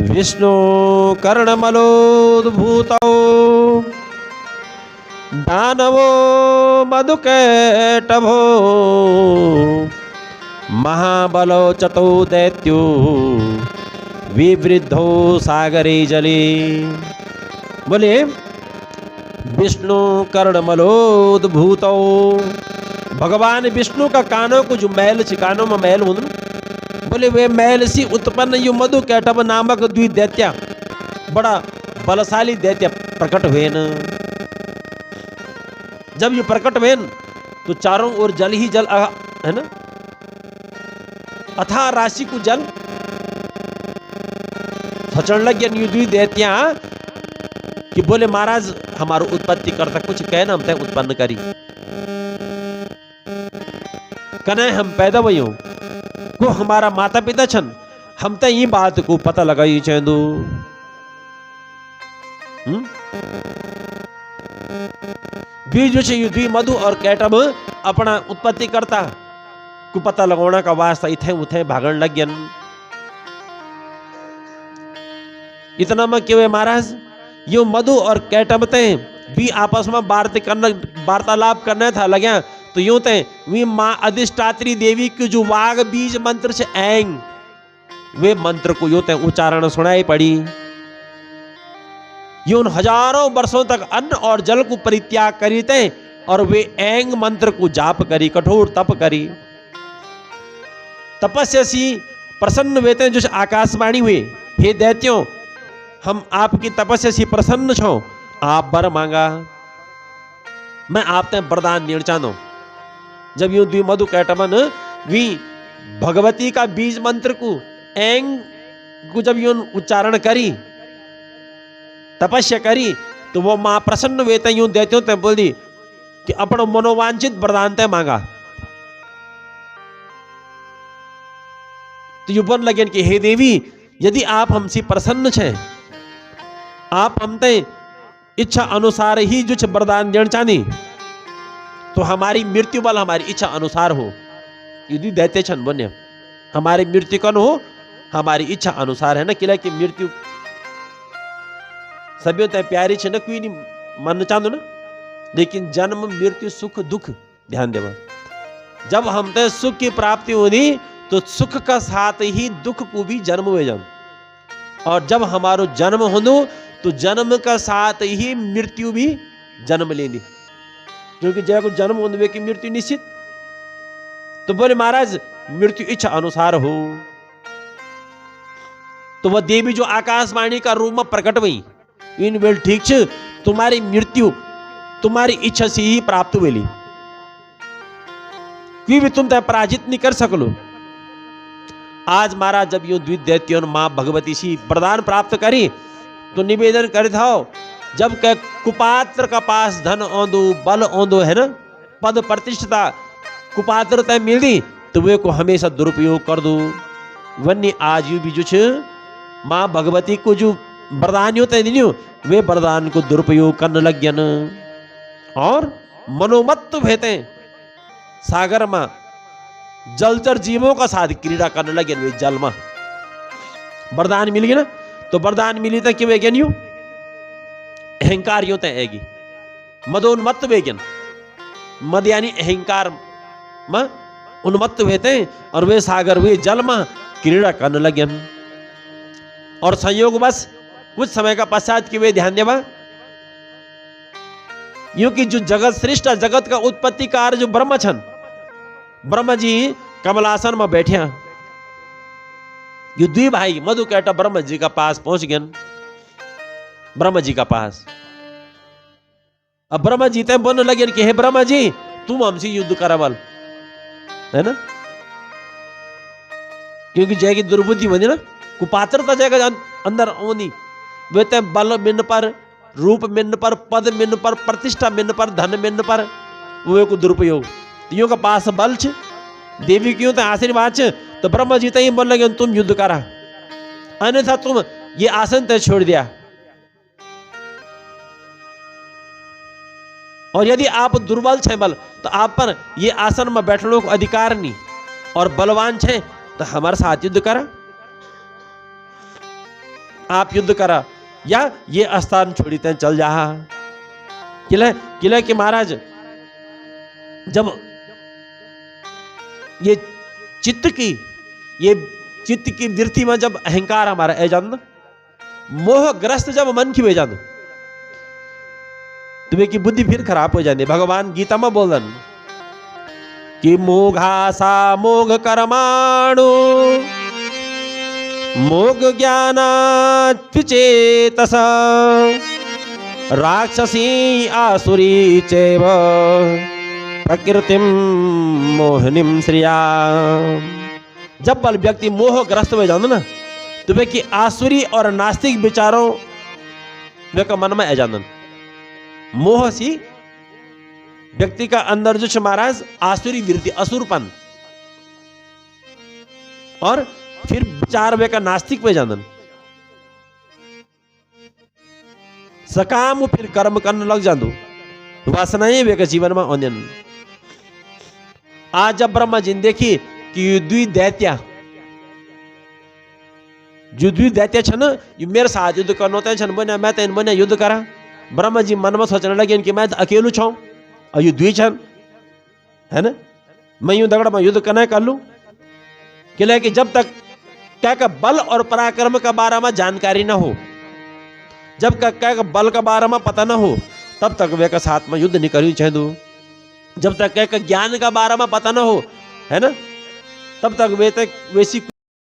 विष्णु कर्णमलोद्भूतौ दानवो मधुकैटभो महाबलो चतौ दैत्यो विवृद्धो सागरे जले। बोले विष्णु कर्णमलोद्भूतौ, भगवान विष्णु का कानों को जो मैल छी, कानों में मैल हो, बोले वे मैल सी उत्पन्न यु मधु कैटभ नामक द्वि दैत्य, बड़ा बलशाली दैत्य प्रकट हुए न। जब ये प्रकट हुए तो चारों ओर जल ही जल है ना, अथाह राशि को जल सचन लग गया यु द्वि दैत्या कि बोले महाराज हमारो उत्पत्ति करता कुछ कह ना, हम तय उत्पन्न करी कने हम पैदा हुई हो को हमारा माता पिता छन, हम तो ये बात को पता लगाई चेंदू। द्वि मधु और कैटभ अपना उत्पत्ति करता को पता लगाना का वास्ता इथे उथे भागण लग गयन। इतना में क्यों है महाराज, यो मधु और कैटभ ते भी आपस में वार्तालाप करना था लग्या, तो यूं ते वी मां अधिष्ठात्री देवी की जो वाग बीज मंत्र से ऐंग, वे मंत्र को यूं ते उच्चारण सुनाई पड़ी। यूं हजारों वर्षों तक अन्न और जल को परित्याग करी थे और वे ऐंग मंत्र को जाप करी, कठोर तप करी। तपस्या सी प्रसन्न वेते जो आकाशवाणी हुए, हे दैत्यों हम आपकी तपस्या सी प्रसन्न छो, आप बर मांगा, मैं आप ते वरदान देना चाहूं। जब यूं द्वि मधु कैटभन वी भगवती का बीज मंत्र को ऐंग को जब यूं उच्चारण करी, तपस्या करी, तो वो मां प्रसन्न वेते यूं दैत्यों ते बोल दी कि अपनो मनोवांछित वरदान ते मांगा। तो यू बोल लगे कि हे देवी यदि आप हमसे प्रसन्न छे, आप हमते इच्छा अनुसार ही जो वरदान देना चाहनी, तो हमारी मृत्यु बल हमारी इच्छा अनुसार हो। यदि दैत्य छन बन्य हमारी मृत्यु कौन हो, हमारी इच्छा अनुसार है ना, किला की मृत्यु सभी ते प्यारी छे ना, कोई नहीं मन चाहतो ना, लेकिन जन्म मृत्यु सुख दुख ध्यान देवा। जब हम ते सुख की प्राप्ति होनी तो सुख का साथ ही दुख को भी जन्म हुए जन्म, और जब हमारो जन्म होनो तो जन्म का साथ ही मृत्यु भी जन्म लेनी, क्योंकि जय को जन्म होने की मृत्यु निश्चित। तो बोले महाराज मृत्यु इच्छा अनुसार हो। तो वह देवी जो आकाशवाणी का रूप में प्रकट हुई, इन वेल ठीक छे, तुम्हारी मृत्यु तुम्हारी इच्छा से ही प्राप्त हुई, कोई भी तुम तय पराजित नहीं कर सकलो। आज महाराज जब यूं द्वि दैत्यों मां भगवती सी वरदान प्राप्त करी, तो निवेदन कर था जब के कुपात्र का पास धन औंदो बल औंदो है ना, पद प्रतिष्ठा कुपात्र तय मिली, तो वे को हमेशा दुरुपयोग कर दो। वन्य आज यू भी जो मां भगवती को जो वरदान होते दिनियो, वे वरदान को दुरुपयोग करने लग गया न, और मनोमत्त भेते सागर में जलचर जीवों का साथ क्रीड़ा करने लगे। वे जल में वरदान मिल गया ना, तो वरदान मिली था कि वे ज्ञान यू अहंकार यूं तय मदोन्मत्त वे ज्ञान, मद यानी अहंकार में उन्मत्त हुए, और वे सागर वे जल में क्रीड़ा करने लगे। और संयोग बस कुछ समय का पश्चात कि वे ध्यान देवा, यूं कि जो जगत श्रेष्ठ जगत का उत्पत्ति कार जो ब्रह्म छन, ब्रह्म जी कमलासन में बैठे, ये द्वि भाई मधु कैटभ ब्रह्म जी का पास पहुंच गए। ब्रह्म जी का पास अब ब्रह्म जी ते बोलने लगे कि हे ब्रह्म जी तुम हमसे युद्ध करावल, है ना, क्योंकि जय की दुर्बुद्धि बनी ना, कुपात्रता जय अंदर ओनी, वे ते बल मिन पर, रूप मिन पर, पद मिन पर, प्रतिष्ठा मिन पर, धन मिन पर, वे को दुरुपयोग। यो का पास बल छ, देवी क्यों आशीर्वाद छ, तो ब्रह्म जी तय बोल लगे तुम युद्ध करा, अन्यथा तुम ये आसन तय छोड़ दिया। और यदि आप दुर्बल छे बल, तो आप पर ये आसन में बैठने को अधिकार नहीं, और बलवान छे तो हमारे साथ युद्ध करा। आप युद्ध करा या ये स्थान छोड़ी तय चल जा। किले के महाराज जब ये चित्त की वृत्ति में जब अहंकार हमारा ए जान मोहग्रस्त जब मन की वे जान तुम्हें की बुद्धि फिर खराब हो जाती। भगवान गीता में बोलन कि मोघासा मोघ कर्माणु मोघ ज्ञानाच्युचेतस राक्षसी आसुरी चैव प्रकृतिम मोहनिम श्रिया। जब बल व्यक्ति मोहग्रस्त हो जाता ना तो वे की आसुरी और नास्तिक विचारों वे का मन में आ जाता। मोह सी व्यक्ति का अंदर जो महाराज आसुरी वृत्ति असुरपन और फिर विचार वे का नास्तिक में जाता। सकाम फिर कर्म करने लग जादू वासनाएं वे का जीवन में आनंद। आज जब ब्रह्मा जी ने देखी कि द्विदैत्य जो द्विदैत्य छन ये मेरे साथ युद्ध करनो तय छन बने मैं तैन बने युद्ध करा। ब्रह्मा जी मन में सोचने लगे कि मैं अकेलू छूं और ये द्वि छन है ना मैं यूं दगड़ में युद्ध करना कर लूं। किले कि जब तक क्या का बल और पराक्रम का बारे में जानकारी ना हो जब क्या का बल का बारे में पता ना हो तब तक वे का साथ में युद्ध नहीं करी चाहे दो। जब तक क्या का ज्ञान का बारे में पता ना हो है ना तब तक वे तक वैसी